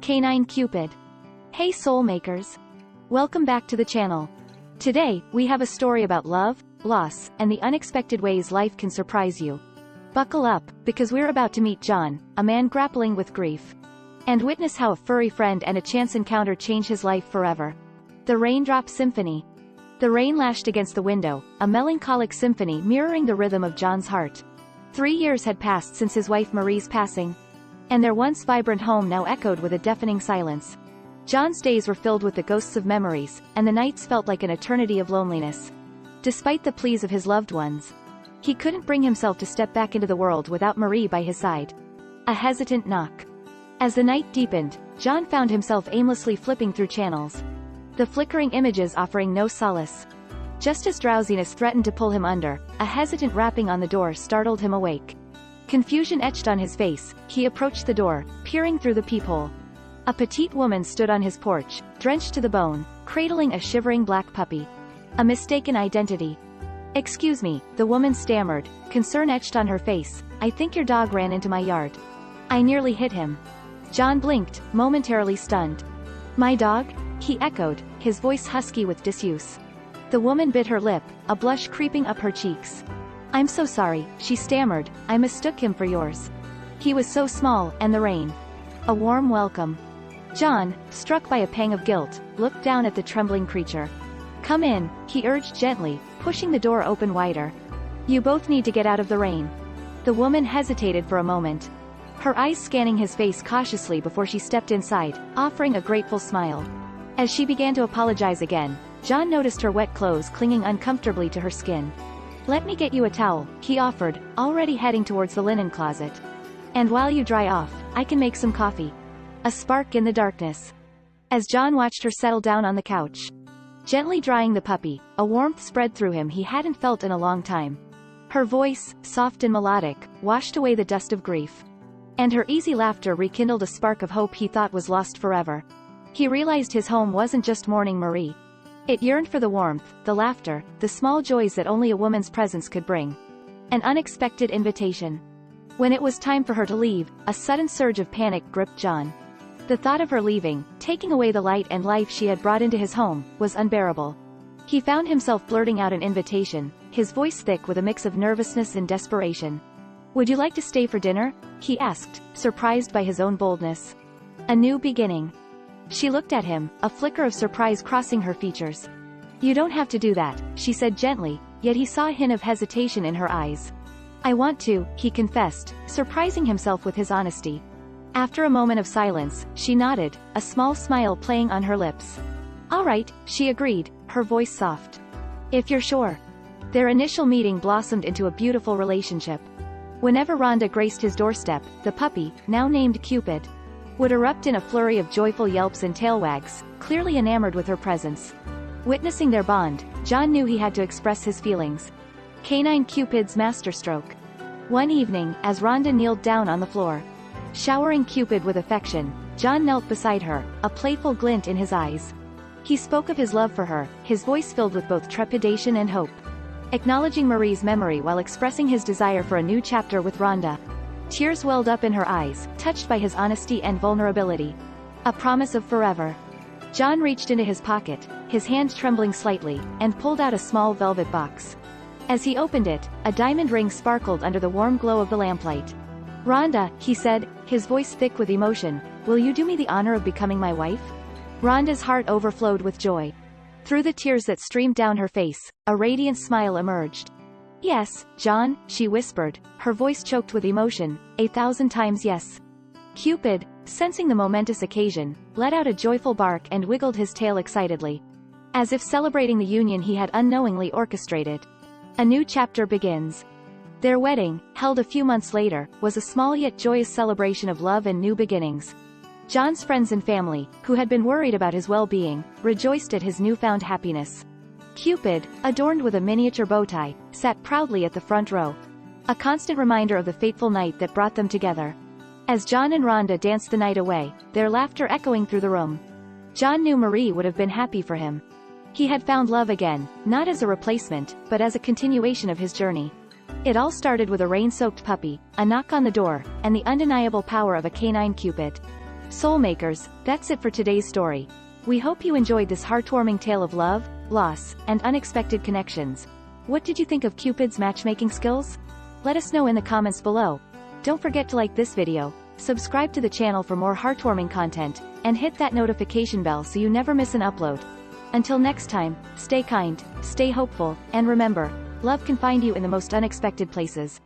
Canine Cupid. Hey soul makers! Welcome back to the channel. Today, we have a story about love, loss, and the unexpected ways life can surprise you. Buckle up, because we're about to meet John, a man grappling with grief. And witness how a furry friend and a chance encounter change his life forever. The Raindrop Symphony. The rain lashed against the window, a melancholic symphony mirroring the rhythm of John's heart. 3 years had passed since his wife Marie's passing. And their once vibrant home now echoed with a deafening silence. John's days were filled with the ghosts of memories, and the nights felt like an eternity of loneliness. Despite the pleas of his loved ones, he couldn't bring himself to step back into the world without Marie by his side. A hesitant knock. As the night deepened, John found himself aimlessly flipping through channels. The flickering images offering no solace. Just as drowsiness threatened to pull him under, a hesitant rapping on the door startled him awake. Confusion etched on his face, he approached the door, peering through the peephole. A petite woman stood on his porch, drenched to the bone, cradling a shivering black puppy. A mistaken identity. "Excuse me," the woman stammered, concern etched on her face, "I think your dog ran into my yard. I nearly hit him." John blinked, momentarily stunned. "My dog?" he echoed, his voice husky with disuse. The woman bit her lip, a blush creeping up her cheeks. "I'm so sorry," she stammered, "I mistook him for yours. He was so small, and the rain." A warm welcome. John, struck by a pang of guilt, looked down at the trembling creature. "Come in," he urged gently, pushing the door open wider. "You both need to get out of the rain." The woman hesitated for a moment, her eyes scanning his face cautiously before she stepped inside, offering a grateful smile. As she began to apologize again, John noticed her wet clothes clinging uncomfortably to her skin. "Let me get you a towel," he offered, already heading towards the linen closet. "And while you dry off, I can make some coffee." A spark in the darkness. As John watched her settle down on the couch, gently drying the puppy, a warmth spread through him he hadn't felt in a long time. Her voice, soft and melodic, washed away the dust of grief. And her easy laughter rekindled a spark of hope he thought was lost forever. He realized his home wasn't just mourning Marie. It yearned for the warmth, the laughter, the small joys that only a woman's presence could bring. An unexpected invitation. When it was time for her to leave, a sudden surge of panic gripped John. The thought of her leaving, taking away the light and life she had brought into his home, was unbearable. He found himself blurting out an invitation, his voice thick with a mix of nervousness and desperation. "Would you like to stay for dinner?" he asked, surprised by his own boldness. A new beginning. She looked at him, a flicker of surprise crossing her features. "You don't have to do that," she said gently, yet he saw a hint of hesitation in her eyes. "I want to," he confessed, surprising himself with his honesty. After a moment of silence, she nodded, a small smile playing on her lips. "All right," she agreed, her voice soft. "If you're sure." Their initial meeting blossomed into a beautiful relationship. Whenever Ronda graced his doorstep, the puppy, now named Cupid, would erupt in a flurry of joyful yelps and tail wags, clearly enamored with her presence. Witnessing their bond, John knew he had to express his feelings. Canine Cupid's Masterstroke. One evening, as Ronda kneeled down on the floor, showering Cupid with affection, John knelt beside her, a playful glint in his eyes. He spoke of his love for her, his voice filled with both trepidation and hope. Acknowledging Marie's memory while expressing his desire for a new chapter with Ronda. Tears welled up in her eyes, touched by his honesty and vulnerability. A promise of forever. John reached into his pocket, his hand trembling slightly, and pulled out a small velvet box. As he opened it, a diamond ring sparkled under the warm glow of the lamplight. "Ronda," he said, his voice thick with emotion, "will you do me the honor of becoming my wife?" Ronda's heart overflowed with joy. Through the tears that streamed down her face, a radiant smile emerged. "Yes, John," she whispered, her voice choked with emotion, "1,000 times yes." Cupid, sensing the momentous occasion, let out a joyful bark and wiggled his tail excitedly, as if celebrating the union he had unknowingly orchestrated. A new chapter begins. Their wedding, held a few months later, was a small yet joyous celebration of love and new beginnings. John's friends and family, who had been worried about his well-being, rejoiced at his newfound happiness. Cupid, adorned with a miniature bow tie, sat proudly at the front row. A constant reminder of the fateful night that brought them together. As John and Ronda danced the night away, their laughter echoing through the room. John knew Marie would have been happy for him. He had found love again, not as a replacement, but as a continuation of his journey. It all started with a rain-soaked puppy, a knock on the door, and the undeniable power of a canine Cupid. Soulmakers, that's it for today's story. We hope you enjoyed this heartwarming tale of love, loss, and unexpected connections. What did you think of Cupid's matchmaking skills? Let us know in the comments below. Don't forget to like this video, subscribe to the channel for more heartwarming content, and hit that notification bell so you never miss an upload. Until next time, stay kind, stay hopeful, and remember, love can find you in the most unexpected places.